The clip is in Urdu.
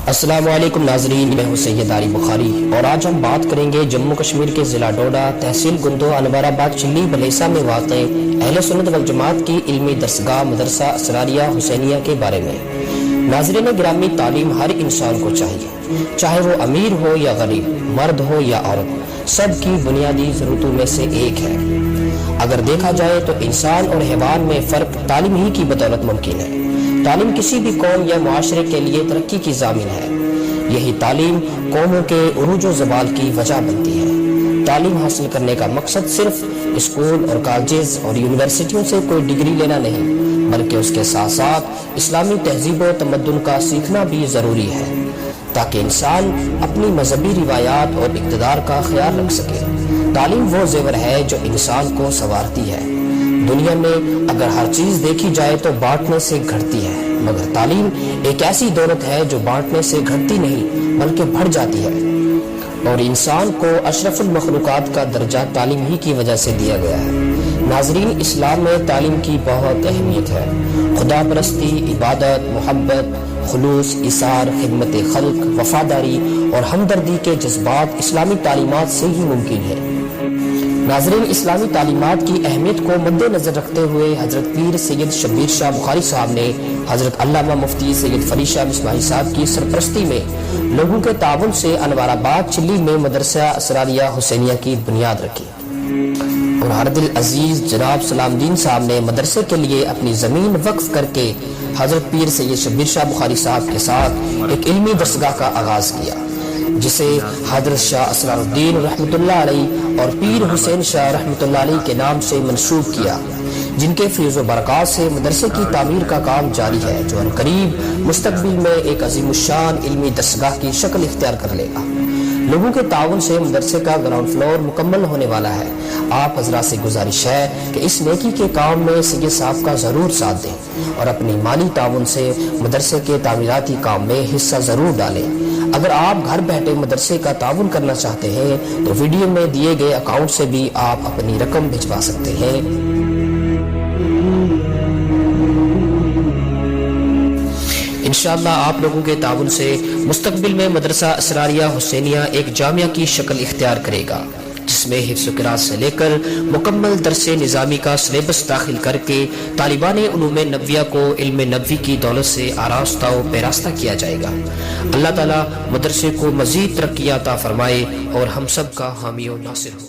السلام علیکم ناظرین، میں ہوں سید علی بخاری اور آج ہم بات کریں گے جموں کشمیر کے ضلع ڈوڈا، تحصیل گندو، انوار آباد، چلی بلیسا میں واقع اہل سنت والجماعت کی علمی درسگاہ مدرسہ اسراریہ حسینیہ کے بارے میں۔ ناظرین گرامی، تعلیم ہر انسان کو چاہیے، چاہے وہ امیر ہو یا غریب، مرد ہو یا عورت، سب کی بنیادی ضرورتوں میں سے ایک ہے۔ اگر دیکھا جائے تو انسان اور حیوان میں فرق تعلیم ہی کی بدولت ممکن ہے۔ تعلیم کسی بھی قوم یا معاشرے کے لیے ترقی کی ضامن ہے۔ یہی تعلیم قوموں کے عروج و زوال کی وجہ بنتی ہے۔ تعلیم حاصل کرنے کا مقصد صرف اسکول اور کالجز اور یونیورسٹیوں سے کوئی ڈگری لینا نہیں، بلکہ اس کے ساتھ ساتھ اسلامی تہذیب و تمدن کا سیکھنا بھی ضروری ہے، تاکہ انسان اپنی مذہبی روایات اور اقتدار کا خیال رکھ سکے۔ تعلیم وہ زیور ہے جو انسان کو سنوارتی ہے۔ دنیا میں اگر ہر چیز دیکھی جائے تو بانٹنے سے گھٹتی ہے، مگر تعلیم ایک ایسی دولت ہے جو بانٹنے سے گھٹتی نہیں بلکہ بڑھ جاتی ہے، اور انسان کو اشرف المخلوقات کا درجہ تعلیم ہی کی وجہ سے دیا گیا ہے۔ ناظرین، اسلام میں تعلیم کی بہت اہمیت ہے۔ خدا پرستی، عبادت، محبت، خلوص، اثار، خدمت خلق، وفاداری اور ہمدردی کے جذبات اسلامی تعلیمات سے ہی ممکن ہے۔ ناظرین، اسلامی تعلیمات کی اہمیت کو مد نظر رکھتے ہوئے حضرت پیر سید شبیر شاہ بخاری صاحب نے حضرت علامہ مفتی سید فرید شاہ مصباحی صاحب کی سرپرستی میں لوگوں کے تعاون سے انوار آباد چلی میں مدرسہ اسراریہ حسینیہ کی بنیاد رکھی، اور ہر دل عزیز جناب سلام دین صاحب نے مدرسے کے لیے اپنی زمین وقف کر کے حضرت پیر سید شبیر شاہ بخاری صاحب کے ساتھ ایک علمی درسگاہ کا آغاز کیا، جسے حضرت شاہ اسرار الدین رحمۃ اللہ علیہ اور پیر حسین شاہ رحمۃ اللہ علیہ کے نام سے منسوب کیا، جن کے فیض و برکات سے مدرسے کی تعمیر کا کام جاری ہے، جو عنقریب مستقبل میں ایک عظیم الشان علمی درسگاہ کی شکل اختیار کر لے گا۔ لوگوں کے تعاون سے مدرسے کا گراؤنڈ فلور مکمل ہونے والا ہے۔ آپ حضرات سے گزارش ہے کہ اس نیکی کے کام میں سید صاحب کا ضرور ساتھ دیں اور اپنی مالی تعاون سے مدرسے کے تعمیراتی کام میں حصہ ضرور ڈالیں۔ اگر آپ گھر بیٹھے مدرسے کا تعاون کرنا چاہتے ہیں تو ویڈیو میں دیے گئے اکاؤنٹ سے بھی آپ اپنی رقم بھجوا سکتے ہیں۔ انشاءاللہ آپ لوگوں کے تعاون سے مستقبل میں مدرسہ اسراریہ حسینیہ ایک جامعہ کی شکل اختیار کرے گا، جس میں حفظ و قراءت سے لے کر مکمل درس نظامی کا سلیبس داخل کر کے طالبان علوم نبویہ کو علم نبوی کی دولت سے آراستہ و پیراستہ کیا جائے گا۔ اللہ تعالیٰ مدرسے کو مزید ترقی عطا فرمائے اور ہم سب کا حامی و ناصر ہو۔